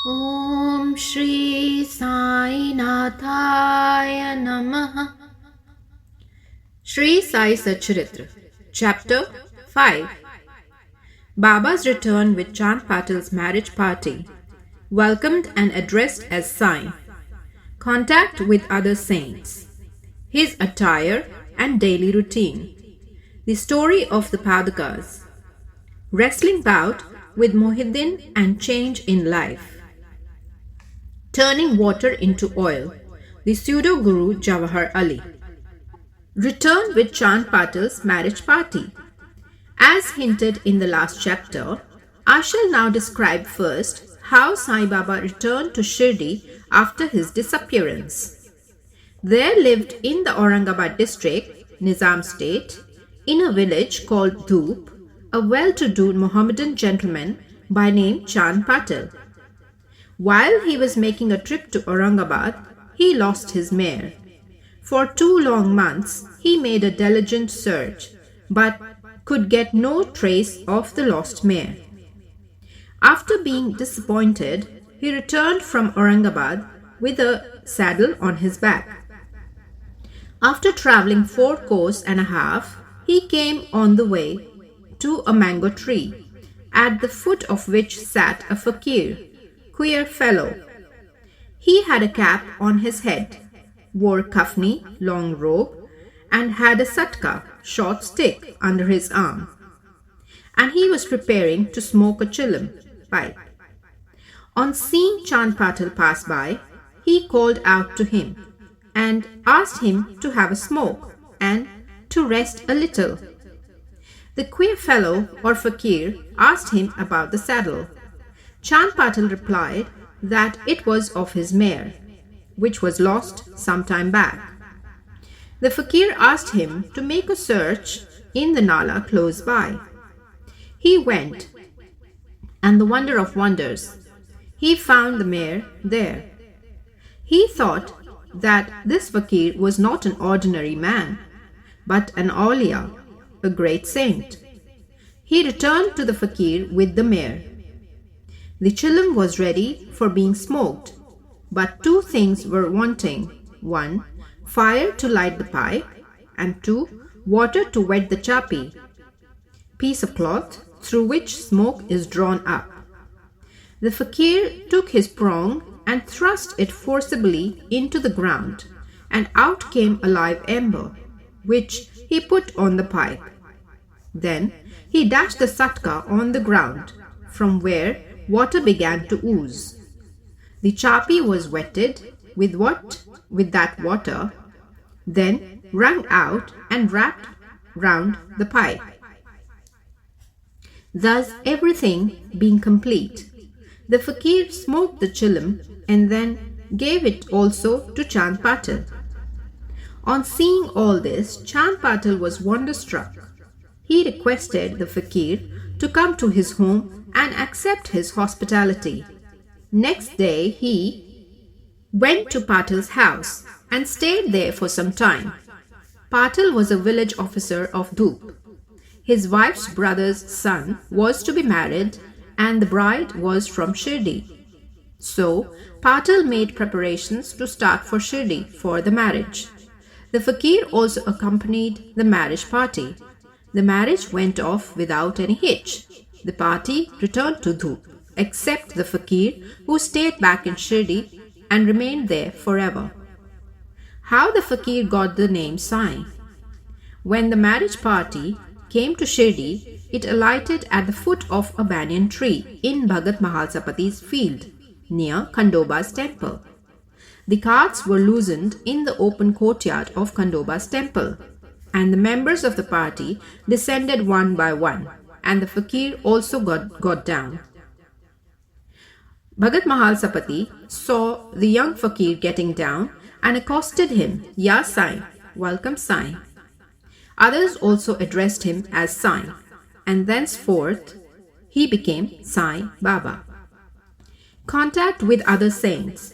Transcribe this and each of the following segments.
Om Shri Sai Nathaya Namaha. Shri Sai Satcharitra Chapter 5. Baba's return with Chand Patil's marriage party, welcomed and addressed as Sai. Contact with other saints, his attire and daily routine, the story of the Padakas, wrestling bout with Mohiddin and change in life, turning water into oil, the pseudo-guru Jawahar Ali. Return with Chand Patil's marriage party. As hinted in the last chapter, I shall now describe first how Sai Baba returned to Shirdi after his disappearance. There lived in the Aurangabad district, Nizam state, in a village called Dhoop, a well-to-do Mohammedan gentleman by name Chand Patil. While he was making a trip to Aurangabad, he lost his mare. For 2 long months, he made a diligent search, but could get no trace of the lost mare. After being disappointed, he returned from Aurangabad with a saddle on his back. After traveling 4 kos and a half, he came on the way to a mango tree, at the foot of which sat a fakir, queer fellow. He had a cap on his head, wore kafni, long robe, and had a satka, short stick, under his arm. And he was preparing to smoke a chilim, pipe. On seeing Chand Patil pass by, he called out to him and asked him to have a smoke and to rest a little. The queer fellow or fakir asked him about the saddle. Chand Patil replied that it was of his mare, which was lost some time back. The fakir asked him to make a search in the Nala close by. He went, and the wonder of wonders, he found the mare there. He thought that this fakir was not an ordinary man, but an awliya, a great saint. He returned to the fakir with the mare. The chilim was ready for being smoked, but 2 things were wanting. 1, fire to light the pipe, and 2, water to wet the chapi, piece of cloth through which smoke is drawn up. The fakir took his prong and thrust it forcibly into the ground, and out came a live ember, which he put on the pipe. Then he dashed the satka on the ground, from where water began to ooze. The chapi was wetted with that water, then wrung out and wrapped round the pipe. Thus everything being complete, the fakir smoked the chilim and then gave it also to Chand Patil. On seeing all this, Chand Patil was wonderstruck. He requested the fakir to come to his home and accept his hospitality. Next day he went to Patil's house and stayed there for some time. Patil was a village officer of Dhoop. His wife's brother's son was to be married and the bride was from Shirdi. So Patil made preparations to start for Shirdi for the marriage. The fakir also accompanied the marriage party. The marriage went off without any hitch. The party returned to Dhoop, except the fakir who stayed back in Shirdi and remained there forever. How the fakir got the name Sai? When the marriage party came to Shirdi, it alighted at the foot of a banyan tree in Bhagat Mahalsapati's field, near Khandoba's temple. The carts were loosened in the open courtyard of Khandoba's temple, and the members of the party descended one by one, and the fakir also got down. Bhagat Mahalsapati saw the young fakir getting down and accosted him, Ya Sai, welcome Sai. Others also addressed him as Sai, and thenceforth he became Sai Baba. Contact with other saints.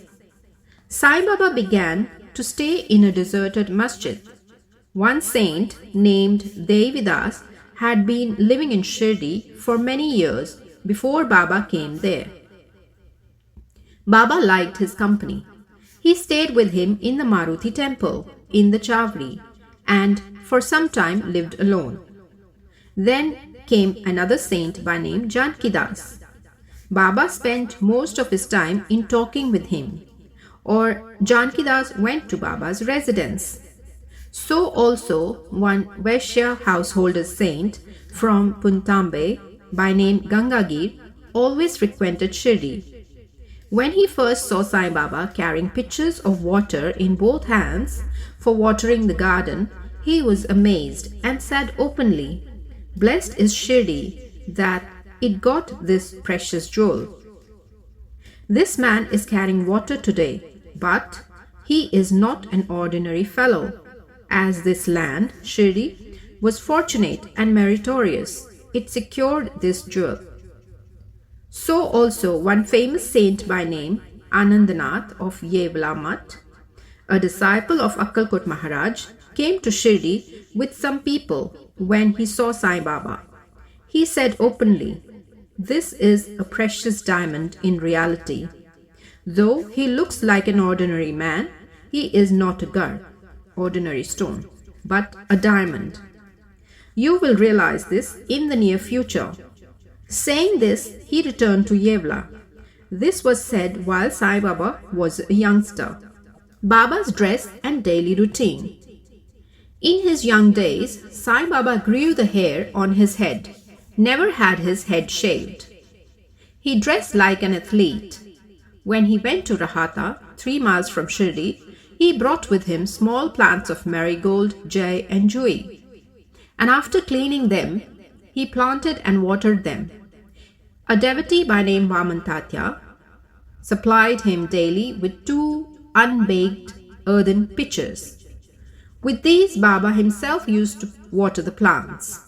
Sai Baba began to stay in a deserted masjid. One saint named Devidas had been living in Shirdi for many years before Baba came there. Baba liked his company. He stayed with him in the Maruti temple, in the Chavri, and for some time lived alone. Then came another saint by name Jankidas. Baba spent most of his time in talking with him, or Jankidas went to Baba's residence. So also one Vaishya householder saint from Puntambe by name Gangagir always frequented Shirdi. When he first saw Sai Baba carrying pitchers of water in both hands for watering the garden, he was amazed and said openly, "Blessed is Shirdi that it got this precious jewel. This man is carrying water today, but he is not an ordinary fellow. As this land, Shirdi, was fortunate and meritorious, it secured this jewel." So also one famous saint by name Anandanath of Yevla Math, a disciple of Akkalkot Maharaj, came to Shirdi with some people when he saw Sai Baba. He said openly, "This is a precious diamond in reality. Though he looks like an ordinary man, he is not a gar, ordinary stone, but a diamond. You will realize this in the near future." Saying this, he returned to Yevla. This was said while Sai Baba was a youngster. Baba's dress and daily routine. In his young days, Sai Baba grew the hair on his head, never had his head shaved. He dressed like an athlete. When he went to Rahata, 3 miles from Shirdi, he brought with him small plants of marigold, jay and jui. And after cleaning them, he planted and watered them. A devotee by name Vamantatya supplied him daily with 2 unbaked earthen pitchers. With these, Baba himself used to water the plants.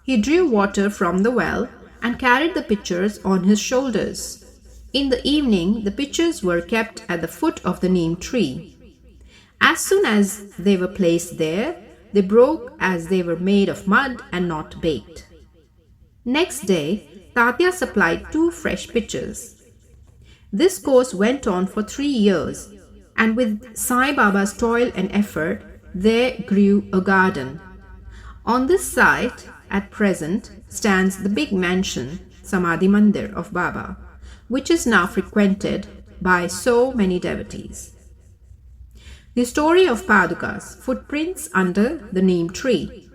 He drew water from the well and carried the pitchers on his shoulders. In the evening, the pitchers were kept at the foot of the neem tree. As soon as they were placed there, they broke as they were made of mud and not baked. Next day, Tatya supplied 2 fresh pitchers. This course went on for 3 years, and with Sai Baba's toil and effort, there grew a garden. On this site, at present, stands the big mansion, Samadhi Mandir of Baba, which is now frequented by so many devotees. The story of Padukas, footprints under the neem tree.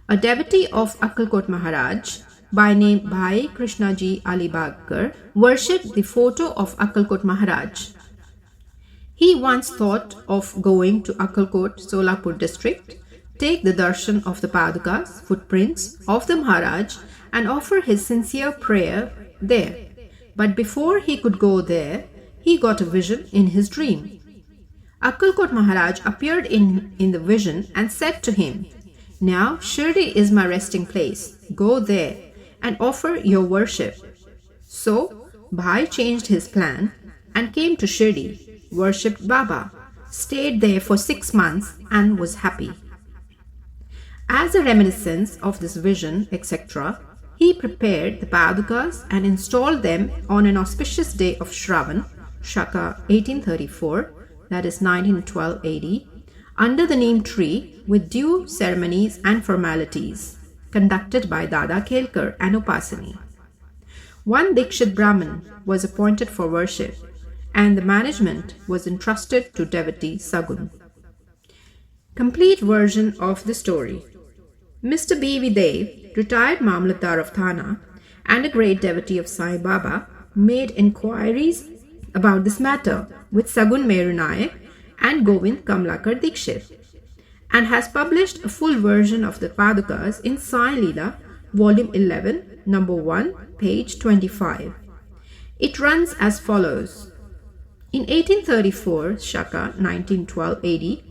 A devotee of Akkalkot Maharaj, by name Bhai Krishnaji Alibagkar, worshipped the photo of Akkalkot Maharaj. He once thought of going to Akkalkot, Solapur district, take the darshan of the Padukas, footprints of the Maharaj, and offer his sincere prayer there. But before he could go there, he got a vision in his dream. Akkalkot Maharaj appeared in the vision and said to him, "Now Shirdi is my resting place. Go there and offer your worship." So Bhai changed his plan and came to Shirdi, worshipped Baba, stayed there for 6 months and was happy. As a reminiscence of this vision, etc., he prepared the Padukas and installed them on an auspicious day of Shravan, Shaka 1834, that is 1912 AD, under the neem tree with due ceremonies and formalities, conducted by Dada Kelkar and Upasani. One Dikshit Brahmin was appointed for worship, and the management was entrusted to devotee Sagun. Complete version of the story. Mr. B.V. Dev, retired Mamlatdar of Thana and a great devotee of Sai Baba, made inquiries about this matter with Sagun Meru Nayak and Govind Kamlakar Dikshit, and has published a full version of the Padukas in Sai Leela, Volume 11, Number 1, page 25. It runs as follows. In 1834, Shaka 1912 AD,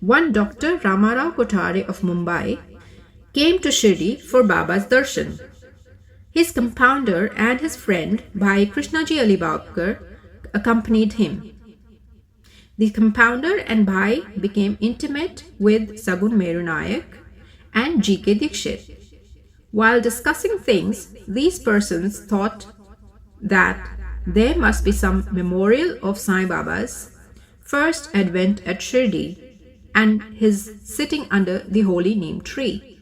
one Dr. Ramarao Kothare of Mumbai came to Shirdi for Baba's darshan. His compounder and his friend Bhai Krishnaji Alibagkar accompanied him. The compounder and Bhai became intimate with Sagun Meru Nayak and G.K. Dikshit. While discussing things, these persons thought that there must be some memorial of Sai Baba's first advent at Shirdi and his sitting under the holy neem tree.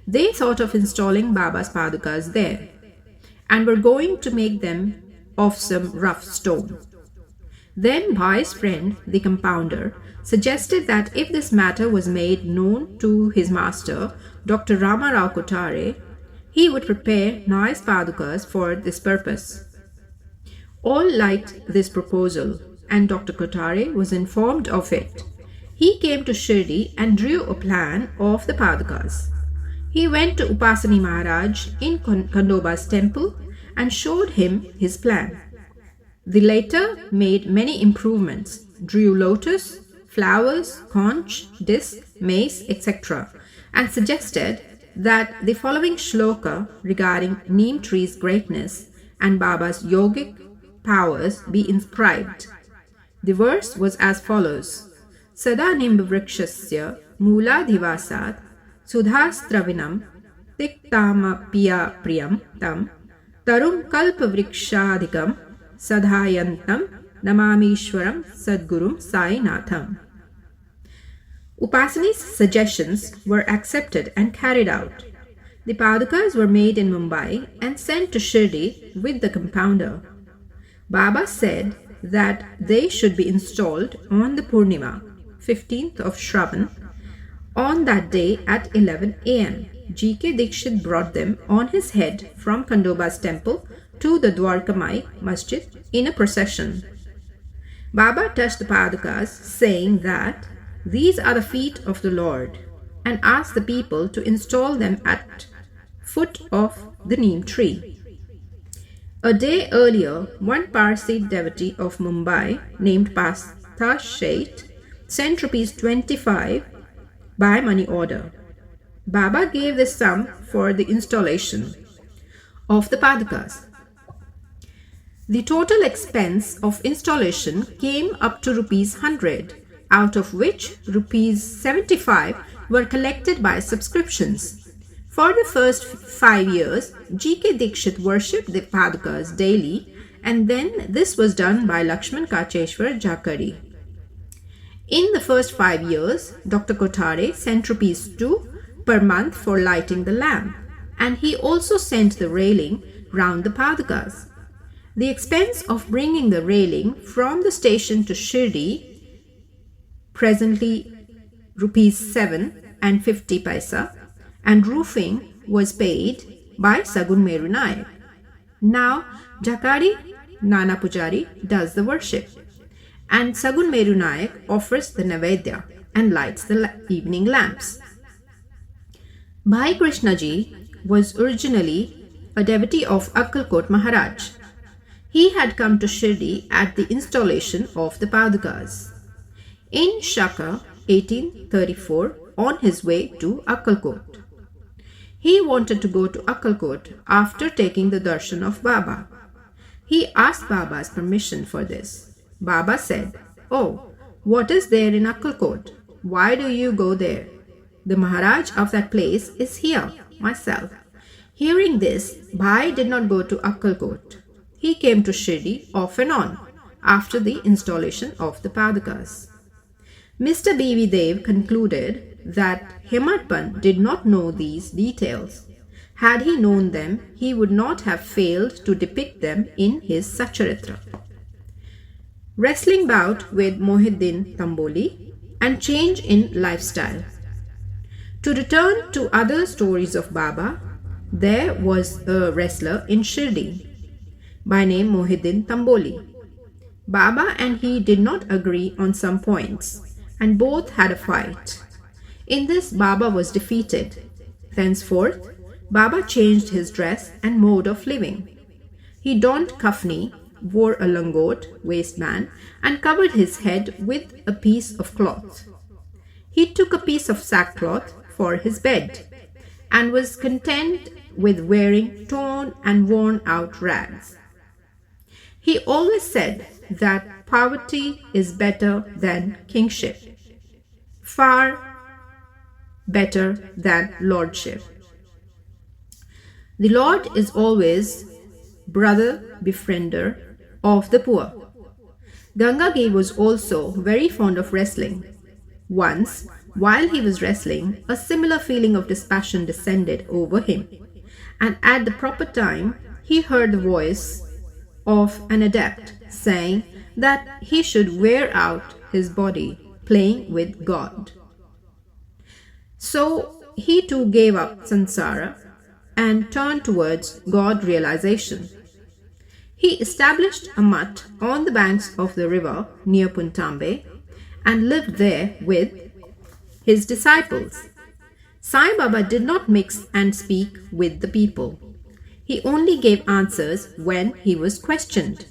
They thought of installing Baba's padukas there and were going to make them of some rough stone. Then Bhai's friend, the compounder, suggested that if this matter was made known to his master, Dr. Ramarao Kotare, he would prepare nice padukas for this purpose. All liked this proposal, and Dr. Kotare was informed of it. He came to Shirdi and drew a plan of the padukas. He went to Upasani Maharaj in Khandoba's temple and showed him his plan. The latter made many improvements, drew lotus, flowers, conch, disc, mace, etc., and suggested that the following shloka regarding neem tree's greatness and Baba's yogic powers be inscribed. The verse was as follows: Sada nimba vrikshasya mooladhivasat sudhastravinam tiktama piya priyam tam tarum kalpa vrikshadikam sadhayantam namamishwaram sadgurum sainatham. Upasani's suggestions were accepted and carried out. The padukas were made in Mumbai and sent to Shirdi with the compounder. Baba said that they should be installed on the Purnima, 15th of Shravan, on that day at 11 a.m. G.K. Dikshit brought them on his head from Khandoba's temple to the Dwarkamai Masjid in a procession. Baba touched the padukas, saying that these are the feet of the Lord, and asked the people to install them at foot of the neem tree. A day earlier, one Parsi devotee of Mumbai named Pastha Sheth sent rupees 25 by money order. Baba gave this sum for the installation of the padukas. The total expense of installation came up to rupees 100, out of which rupees 75 were collected by subscriptions. For the first 5 years, G.K. Dikshit worshipped the padukas daily, and then this was done by Lakshman Kacheshwar Jakari. In the first 5 years, Dr. Kotare sent rupees 2 per month for lighting the lamp, and he also sent the railing round the padukas. The expense of bringing the railing from the station to Shirdi, presently rupees 7 and 50 paisa, and roofing was paid by Sagun Meru Nayak. Now Jakari Nana Pujari does the worship, and Sagun Meru Nayak offers the Naivedya and lights the evening lamps. Bhai Krishnaji was originally a devotee of Akkalkot Maharaj. He had come to Shirdi at the installation of the padukas in Shaka 1834 on his way to Akkalkot. He wanted to go to Akkalkot after taking the darshan of Baba. He asked Baba's permission for this. Baba said, "Oh, what is there in Akkalkot? Why do you go there? The Maharaj of that place is here, myself." Hearing this, Bhai did not go to Akkalkot. He came to Shirdi off and on after the installation of the padukas. Mr. B.V. Dev concluded that Hemadpant did not know these details. Had he known them, he would not have failed to depict them in his Satcharitra. Wrestling bout with Mohiddin Tamboli and change in lifestyle. To return to other stories of Baba, there was a wrestler in Shirdi by name Mohiddin Tamboli. Baba and he did not agree on some points, and both had a fight. In this, Baba was defeated. Thenceforth, Baba changed his dress and mode of living. He donned kafni, wore a langot waistband, and covered his head with a piece of cloth. He took a piece of sackcloth for his bed, and was content with wearing torn and worn-out rags. He always said that poverty is better than kingship, far better than lordship. The Lord is always brother befriender of the poor. Gangagi was also very fond of wrestling. Once, while he was wrestling, a similar feeling of dispassion descended over him, and at the proper time he heard the voice of an adept saying that he should wear out his body playing with God. So he too gave up samsara and turned towards God realization. He established a mutt on the banks of the river near Puntambe and lived there with his disciples. Sai Baba did not mix and speak with the people. He only gave answers when he was questioned.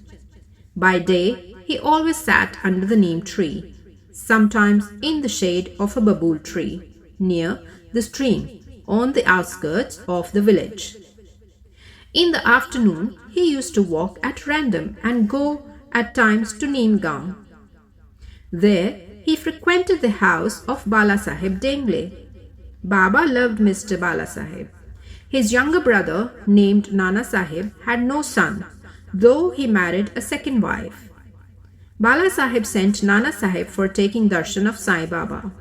By day, he always sat under the neem tree, sometimes in the shade of a babool tree, near the stream, on the outskirts of the village. In the afternoon, he used to walk at random and go at times to Neemgaon. There, he frequented the house of Bala Sahib Dengle. Baba loved Mr. Bala Sahib. His younger brother, named Nana Sahib, had no son, though he married a second wife. Bala Sahib sent Nana Sahib for taking darshan of Sai Baba,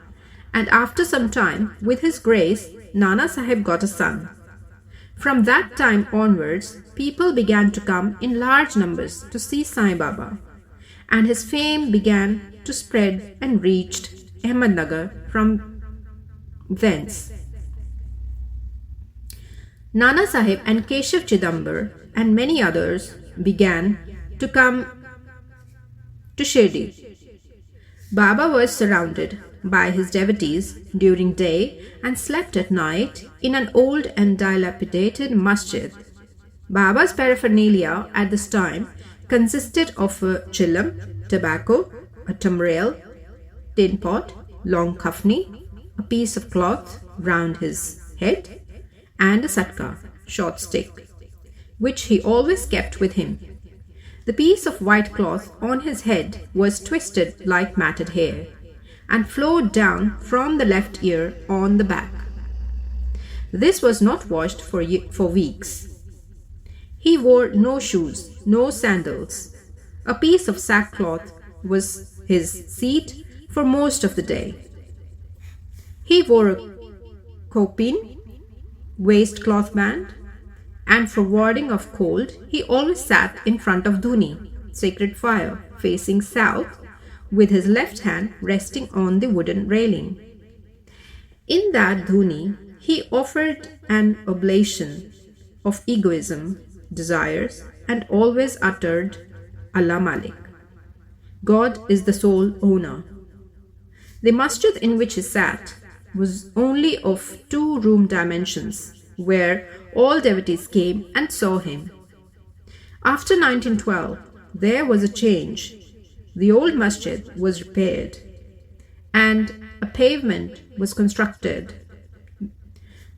and after some time, with his grace, Nana Sahib got a son. From that time onwards, people began to come in large numbers to see Sai Baba, and his fame began to spread and reached Ahmednagar from thence. Nana Sahib and Keshav Chidambar and many others began to come to Shirdi. Baba was surrounded by his devotees during day and slept at night in an old and dilapidated masjid. Baba's paraphernalia at this time consisted of a chillam, tobacco, a tamrail, tin pot, long kafni, a piece of cloth round his head, and a satka, short stick, which he always kept with him. The piece of white cloth on his head was twisted like matted hair and flowed down from the left ear on the back. This was not washed for weeks. He wore no shoes, no sandals. A piece of sackcloth was his seat for most of the day. He wore a kopin, waistcloth band, and for warding of cold, he always sat in front of Dhuni, sacred fire, facing south, with his left hand resting on the wooden railing. In that Dhuni, he offered an oblation of egoism, desires, and always uttered Allah Malik. God is the sole owner. The masjid in which he sat was only of 2-room dimensions, where all devotees came and saw him. After 1912, there was a change. The old masjid was repaired and a pavement was constructed.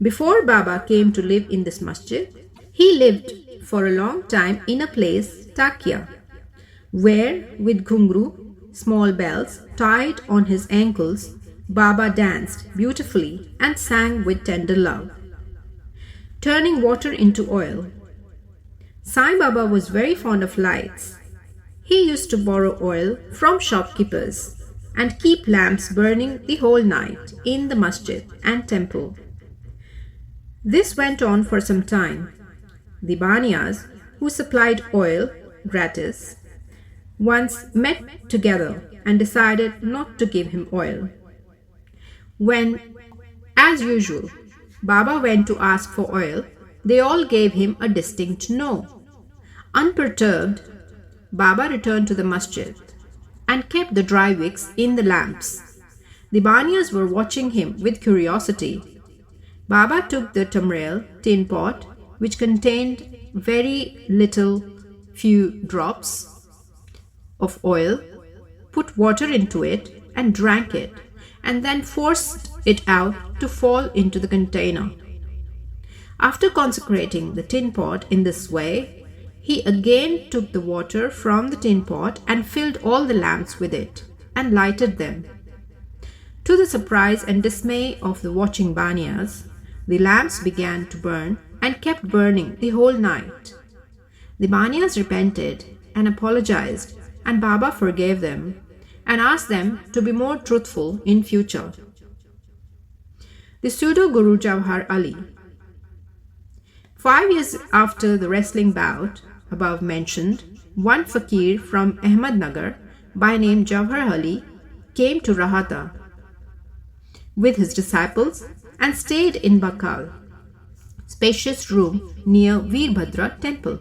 Before Baba came to live in this masjid, he lived for a long time in a place, Takia, where with ghungru, small bells tied on his ankles, Baba danced beautifully and sang with tender love, turning water into oil. Sai Baba was very fond of lights. He used to borrow oil from shopkeepers and keep lamps burning the whole night in the masjid and temple. This went on for some time. The Baniyas, who supplied oil gratis, once met together and decided not to give him oil. When, as usual, Baba went to ask for oil, they all gave him a distinct no. Unperturbed, Baba returned to the masjid and kept the dry wicks in the lamps. The Baniyas were watching him with curiosity. Baba took the tamrail tin pot, which contained very little few drops of oil, put water into it and drank it, and then forced it out to fall into the container. After consecrating the tin pot in this way, he again took the water from the tin pot and filled all the lamps with it and lighted them. To the surprise and dismay of the watching Baniyas, the lamps began to burn and kept burning the whole night. The Baniyas repented and apologized, and Baba forgave them and asked them to be more truthful in future. The pseudo-guru Jawahar Ali. 5 years after the wrestling bout above mentioned, one fakir from Ahmednagar by name Jawahar Ali came to Rahata with his disciples and stayed in Bakal, spacious room near Veerbhadra temple.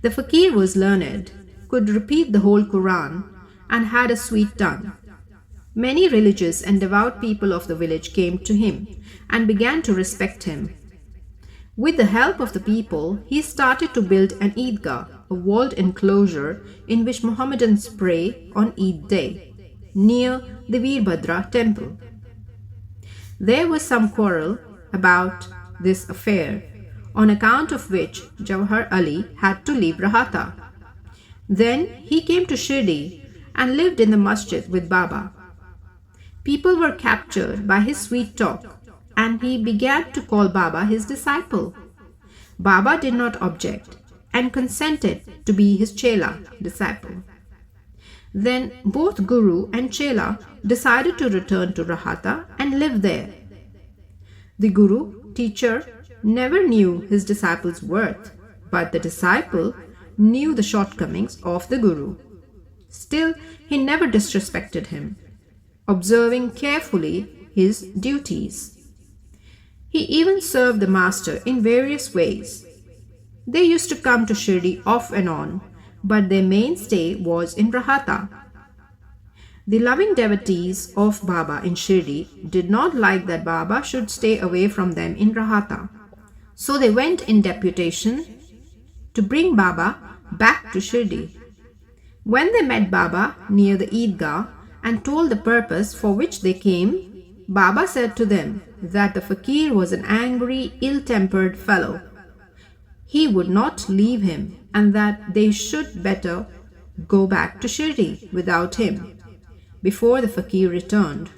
The fakir was learned, could repeat the whole Quran, and had a sweet tongue. Many religious and devout people of the village came to him and began to respect him. With the help of the people, he started to build an Eidgah, a walled enclosure in which Mohammedans pray on Eid day, near the Veerbhadra temple. There was some quarrel about this affair, on account of which Jawahar Ali had to leave Rahata. Then he came to Shirdi and lived in the masjid with Baba. People were captured by his sweet talk, and he began to call Baba his disciple. Baba did not object and consented to be his chela, disciple. Then both Guru and chela decided to return to Rahata and live there. The Guru, teacher, never knew his disciple's worth, but the disciple knew the shortcomings of the Guru. Still, he never disrespected him, observing carefully his duties. He even served the master in various ways. They used to come to Shirdi off and on, but their mainstay was in Rahata. The loving devotees of Baba in Shirdi did not like that Baba should stay away from them in Rahata. So they went in deputation to bring Baba back to Shirdi. When they met Baba near the Eidgah and told the purpose for which they came, Baba said to them that the fakir was an angry, ill-tempered fellow. He would not leave him and that they should better go back to Shirdi without him before the fakir returned.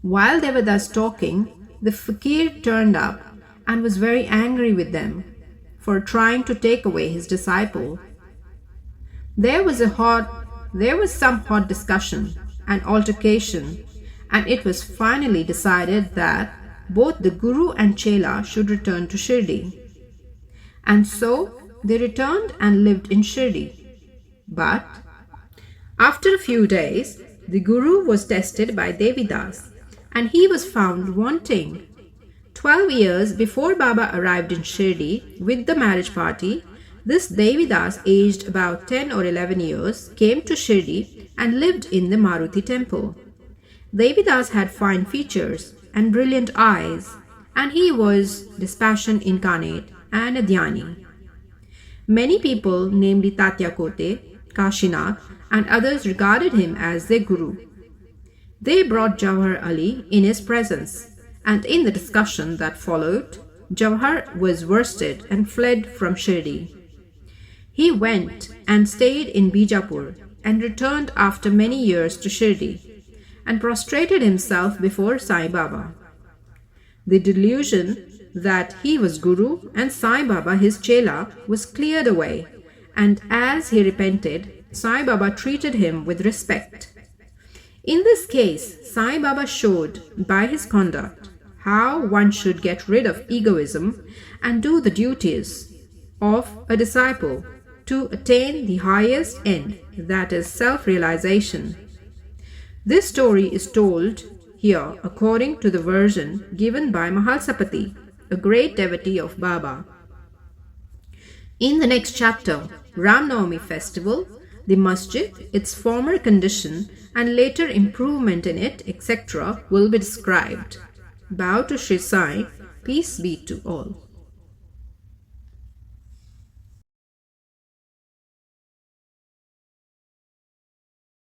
While they were thus talking, the fakir turned up and was very angry with them for trying to take away his disciple. There was some hot discussion and altercation, and it was finally decided that both the Guru and chela should return to Shirdi. And so they returned and lived in Shirdi. But after a few days, the Guru was tested by Devidas, and he was found wanting. 12 years before Baba arrived in Shirdi with the marriage party, this Devidas, aged about 10 or 11 years, came to Shirdi and lived in the Maruti temple. Devidas had fine features and brilliant eyes, and he was dispassion incarnate and a dhyani. Many people, namely Tatya Kote, Kashinath, and others regarded him as their guru. They brought Jawahar Ali in his presence, and in the discussion that followed, Jawahar was worsted and fled from Shirdi. He went and stayed in Bijapur and returned after many years to Shirdi and prostrated himself before Sai Baba. The delusion that he was Guru and Sai Baba his chela was cleared away, and as he repented, Sai Baba treated him with respect. In this case, Sai Baba showed by his conduct how one should get rid of egoism and do the duties of a disciple to attain the highest end, that is self-realization. This story is told here according to the version given by Mahalsapati, a great devotee of Baba. In the next chapter, Ram Navami festival, the masjid, its former condition and later improvement in it, etc. will be described. Bow to Shri Sai, peace be to all.